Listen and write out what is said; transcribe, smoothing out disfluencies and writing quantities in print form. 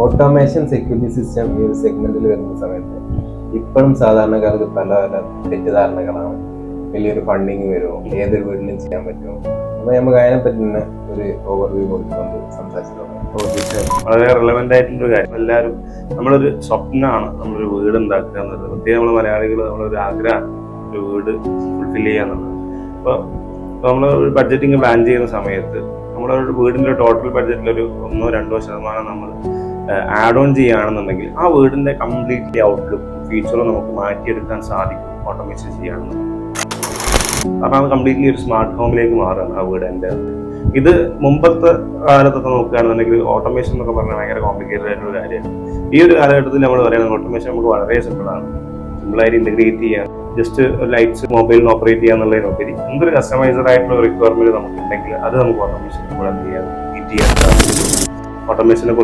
Automation security system ഈ ഒരു സെഗ്മെന്റിൽ വരുന്ന സമയത്ത് ഇപ്പോഴും സാധാരണക്കാർക്ക് പല പല തെറ്റിദ്ധാരണകളാണ്. വലിയൊരു ഫണ്ടിങ് വരുമോ, ഏതൊരു വീട്ടിലും ചെയ്യാൻ പറ്റുമോ? അപ്പൊ നമുക്ക് അതിനെപ്പറ്റി തന്നെ ഒരു ഓവർവ്യൂ കൊടുത്തുകൊണ്ട് സംസാരിച്ചു. വളരെ റിലവൻ്റ് ആയിട്ടുള്ളൊരു കാര്യം. എല്ലാവരും നമ്മളൊരു സ്വപ്നമാണ് നമ്മളൊരു വീട് ഉണ്ടാക്കുക എന്നുള്ളത്. പ്രത്യേകം നമ്മൾ മലയാളികൾ നമ്മളൊരു ആഗ്രഹം ഒരു വീട് ഫുൾഫിൽ ചെയ്യുക എന്നുള്ളത്. അപ്പോൾ നമ്മൾ ഒരു ബഡ്ജറ്റിങ് പ്ലാൻ ചെയ്യുന്ന സമയത്ത് നമ്മളൊരു വീടിൻ്റെ ടോട്ടൽ ബഡ്ജറ്റിലൊരു 1-2% നമ്മൾ ആഡ് ഓൺ ചെയ്യുകയാണെന്നുണ്ടെങ്കിൽ ആ വീടിൻ്റെ കംപ്ലീറ്റ്ലി ഔട്ട്ലുക്ക് ഫീച്ചറും നമുക്ക് മാറ്റിയെടുക്കാൻ സാധിക്കും ഓട്ടോമേഷൻ ചെയ്യുകയാണെന്നുണ്ടെങ്കിൽ. കാരണം അത് കംപ്ലീറ്റ്ലി ഒരു സ്മാർട്ട് ഹോമിലേക്ക് മാറുകയാണ് ആ വീട്. എൻ്റെ ഇത് മുമ്പത്തെ കാലത്തൊക്കെ നോക്കുകയാണെന്നുണ്ടെങ്കിൽ ഓട്ടോമേഷൻ എന്നൊക്കെ പറഞ്ഞാൽ ഭയങ്കര കോംപ്ലിക്കേറ്റഡ് ആയിട്ടുള്ള കാര്യമാണ്. ഈ ഒരു കാലഘട്ടത്തിൽ നമ്മൾ പറയുന്നത് ഓട്ടോമേഷൻ നമുക്ക് വളരെ സിമ്പിളാണ്. സിമ്പിളായിട്ട് ഇൻ്റഗ്രേറ്റ് ചെയ്യാൻ, ജസ്റ്റ് ലൈറ്റ്സ് മൊബൈലിന് ഓപ്പറേറ്റ് ചെയ്യാന്നുള്ളതിനുപരി എന്തൊരു കസ്റ്റമൈസ്ഡ് ആയിട്ടുള്ള റിക്വയർമെന്റ് നമുക്ക് ഉണ്ടെങ്കിൽ അത് നമുക്ക് ഓട്ടോമേഷൻ കൂടെ ചെയ്യാൻ ഓട്ടോമേഷനെ